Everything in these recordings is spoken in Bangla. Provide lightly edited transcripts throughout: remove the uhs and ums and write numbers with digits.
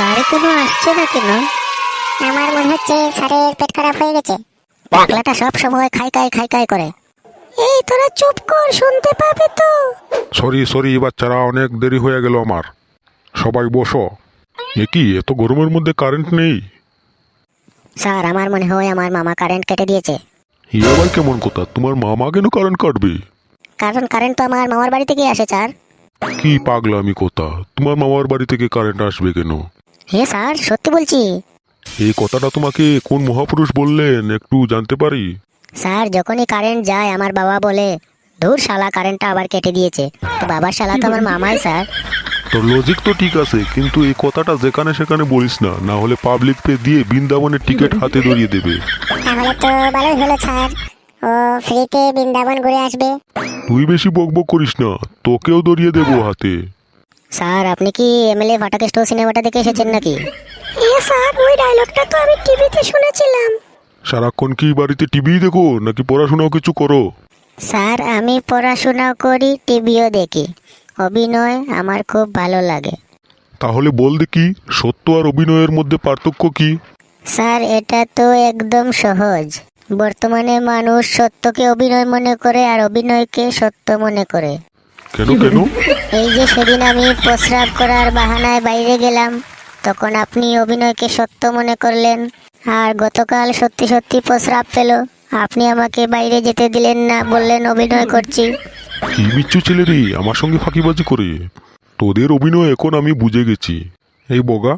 স্যার কোনো আসছে না কেন? আমার মনে হচ্ছে স্যারের পেট খারাপ হয়ে গেছে। পাগলাটা সব সময় খাই করে। এই তোরা চুপ কর, শুনতে পাবে তো। সরি বাচ্চারা, অনেক দেরি হয়ে গেল আমার। সবাই বসো। এ কি, এত গরমের মধ্যে কারেন্ট নেই? স্যার আমার মনে হয় আমার মামা কারেন্ট কেটে দিয়েছে। এ আবার কেমন কথা? তোমার মামা কেন কারেন্ট কাটবে? কারণ কারেন্ট তো আমার মামার বাড়ি থেকে আসে স্যার। কি পাগলামি কথা, তোমার মামার বাড়ি থেকে কারেন্ট আসবে কেন? হ্যাঁ স্যার, সত্যি বলছি। এই কথাটা তোমাকে কোন মহাপুরুষ বললেন একটু জানতে পারি? স্যার যখনই কারেন্ট যায় আমার বাবা বলে, ধুর শালা কারেন্টটা আবার কেটে দিয়েছে। তো বাবার শালা তো আমার মামাই স্যার। তোর লজিক তো ঠিক আছে, কিন্তু এই কথাটা যেখানে সেখানে বলিস না, না হলে পাবলিক পে দিয়ে বৃন্দাবনের টিকিট হাতে ধরিয়ে দেবে। তাহলে তো ভালোই হলো স্যার, ও ফ্রিতে বৃন্দাবন ঘুরে আসবে। তুই বেশি বকবক করিস না, তোকেও ধরিয়ে দেবো হাতে। স্যার আপনি কি এমএলএ ফাটাকে স্টোর সিনেমাটা দেখে এসেছেন নাকি? স্যার ওই ডায়লগটা তো আমি টিভিতে শুনেছিলাম। সারাক্ষণ কি বাড়িতে টিভি দেখো নাকি পড়াশোনাও কিছু করো? স্যার আমি পড়াশোনাও করি, টিভিও দেখি। অভিনয় আমার খুব ভালো লাগে। তাহলে বল দেখি, সত্য আর অভিনয়ের মধ্যে পার্থক্য কি? স্যার এটা তো একদম সহজ। বর্তমানে মানুষ সত্যকে অভিনয় মনে করে আর অভিনয়কে সত্য মনে করে। কেন? এই যে সেদিন আমি প্রস্রাব করার বাহানায় বাইরে গেলাম, তখন আপনি অভিনয়কে সত্য মনে করলেন। আর গতকাল সত্যি সত্যি প্রস্রাব পেল, আপনি আমাকে বাইরে যেতে দিলেন না, বললেন অভিনয় করছি। কি বিচ্ছু ছেলে রে, আমার সঙ্গে ফাঁকিবাজি করে। তোদের অভিনয় এখন আমি বুঝে গেছি। এই বগা,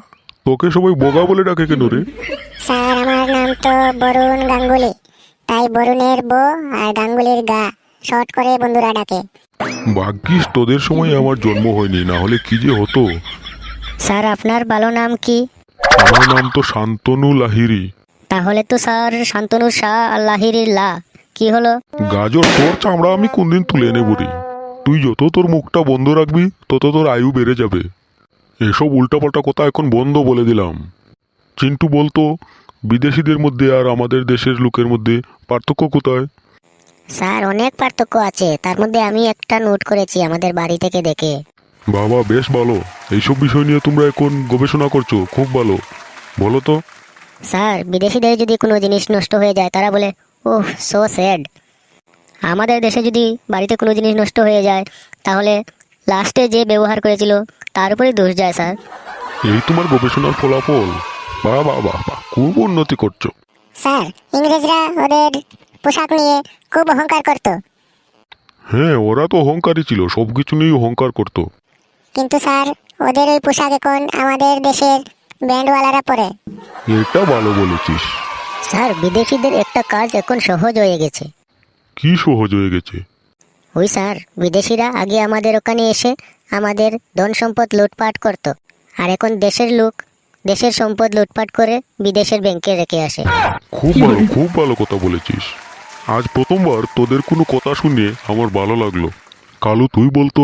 তোকে সবাই বগা বলে ডাকে কেন রে? স্যার আমার নাম তো বরুণ গাঙ্গুলি, তাই বরুণের বউ আর গাঙ্গুলির গা শর্ট করে বন্ধুরা ডাকে। ভাগ্যিস তোদের সময় আমার জন্ম হয়নি, না হলে কি যে হতো। স্যার আপনার ভালো নাম কি? আমার নাম তো শান্তনু লাহিড়ী। তাহলে তো স্যার শান্তনু শাহ আল্লাহির লা কি হলো? গাজর, তোর চামড়া আমি কোনদিন তুলে নেব রে। তুই যত তোর মুখটা বন্ধ রাখবি তত তোর আয়ু বেড়ে যাবে। এসব উল্টাপাল্টা কথা এখন বন্ধ বলে দিলাম। চিন্টু বলতো, বিদেশিদের মধ্যে আর আমাদের দেশের লোকের মধ্যে পার্থক্য কোথায়? স্যার অনেক পার্থক্য আছে, তার মধ্যে আমি একটা নোট করেছি আমাদের বাড়ি থেকে দেখে। বাবা বেশ ভালো, এইসব বিষয় নিয়ে তোমরা এখন গবেষণা করছো, খুব ভালো। বলো তো। স্যার বিদেশিদের যদি কোনো জিনিস নষ্ট হয়ে যায় তারা বলে, ওহ সো স্যাড। আমাদের দেশে যদি বাড়িতে কোনো জিনিস নষ্ট হয়ে যায় তাহলে লাস্টে যে ব্যবহার করেছিল তার উপরে দোষ যায় স্যার। এই তোমার গবেষণার ফলাফল? বাহ বাহ বাহ বাহ, খুব উন্নতি করছো। স্যার ইংরেজরা ওদের পোশাক নিয়ে খুব অহংকার করত, হ্যাঁ, ওরা তো অহংকারী ছিল, সবকিছু নিয়ে অহংকার করতো। কিন্তু স্যার ওদের ওই পোশাক এখন আমাদের দেশের ব্যান্ডওয়ালারা পরে। এটা ভালো বলেছিস। স্যার বিদেশিদের একটা কাজ এখন সহজ হয়ে গেছে। কি সহজ হয়ে গেছে? ওই স্যার বিদেশিরা আগে আমাদের ওখানে এসে আমাদের ধন সম্পদ লুটপাট করত, আর এখন দেশের লোক দেশের সম্পদ লুটপাট করে বিদেশের ব্যাংকে রেখে আসে। খুব ভালো কথা বলেছিস। আজ প্রথমবার তোদের কোনো কথা শুনে আমার ভালো লাগলো। কালু তুই বলতো,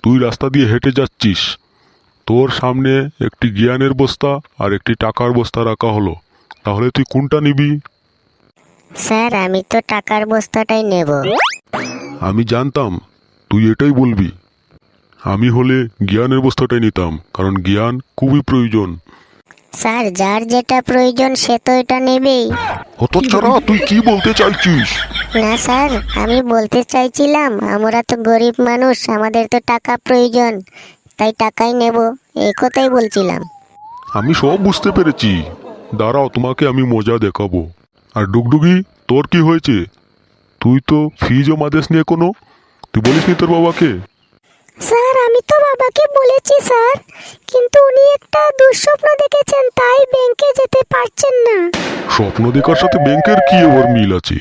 তুই রাস্তা দিয়ে হেঁটে যাচ্ছিস, তোর সামনে একটি জ্ঞানের বস্তা আর একটি টাকার বস্তা রাখা হলো, তাহলে তুই কোনটা নিবি? স্যার আমি তো টাকার বস্তাটাই নেব। আমি জানতাম তুই এটাই বলবি। আমি হলে জ্ঞানের বস্তাটাই নিতাম, কারণ জ্ঞান খুবই প্রয়োজন। স্যার যার যেটা প্রয়োজন সে তো এটা নেবেই। হতচ্ছাড়া, তুই কি বলতে চাইছিস? না স্যার, আমি বলতে চাইছিলাম আমরা তো গরিব মানুষ, আমাদের তো টাকা প্রয়োজন, তাই টাকাই নেব, এই কথাই বলছিলাম। আমি সব বুঝতে পেরেছি, দাঁড়াও তোমাকে আমি মজা দেখাবো। আর ডুগডুগি, তোর কি হয়েছে? তুই তো ফি জমা দিস নি এখনো, তুই বলিসনি তোর বাবাকে? স্যার আমি তো বাবাকে বলেছি স্যার, কিন্তু উনি একটা দুঃস্বপ্ন দেখেছেন তাই ব্যাংকে যেতে পারছেন না। স্বপ্ন দেখার সাথে ব্যাংকের কি ওর মিল আছে?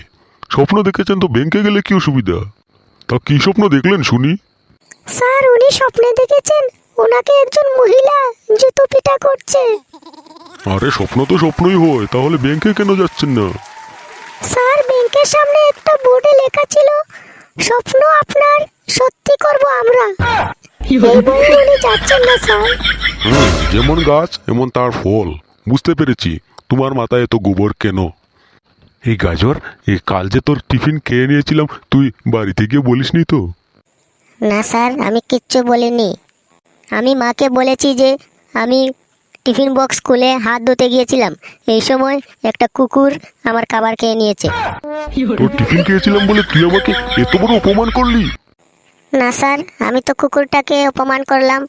স্বপ্ন দেখেছেন তো ব্যাংকে গেলে কি অসুবিধা? তা কি স্বপ্ন দেখলেন শুনি? স্যার উনি স্বপ্নে দেখেছেন ওনাকে একজন মহিলা জুতো পিটা করছে। আরে স্বপ্ন তো স্বপ্নই হয়, তাহলে ব্যাংকে কেন যাচ্ছেন না? স্যার ব্যাংকের সামনে একটা বোর্ডে লেখা ছিল, স্বপ্ন আপনার সত্যি করব আমরা। এই বলে উনি যাচ্ছেন না স্যার। যেমন গাছ এমন তার ফল, বুঝতে পেরেছি। তোমার মাথায় এত গোবর কেন? এই গাজর, এই কাল যে তোর টিফিন খেয়ে নিয়েছিলাম, তুই বাড়িতে গিয়ে বলিসনি তো? না স্যার আমি কিচ্ছু বলিনি, আমি মাকে বলেছি যে আমি টিফিন বক্স খুলে হাত ধুতে গিয়েছিলাম, এই সময় একটা কুকুর আমার খাবার খেয়ে নিয়েছে। তোর টিফিন খেয়েছিলাম বলে তুই আমাকে এত বড় অপমান করলি? না স্যার, আমি তো কুকুরটাকে অপমান করলাম।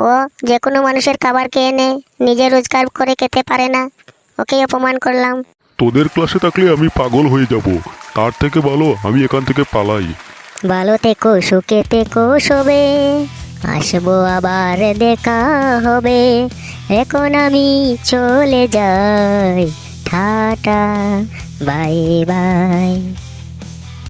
ও যে কোনো মানুষের খাবার খেয়ে নেয়, নিজে রোজগার করে খেতে পারে না, ওকেই অপমান করলাম। তোদের ক্লাসে থাকলে আমি পাগল হয়ে যাব, তার থেকে ভালো আমি এখান থেকে পালাই। ভালো থেকো, সুখে থেকো সবে, আসবো আবার দেখা হবে, এখন আমি চলে যাই, টাটা বাই বাই।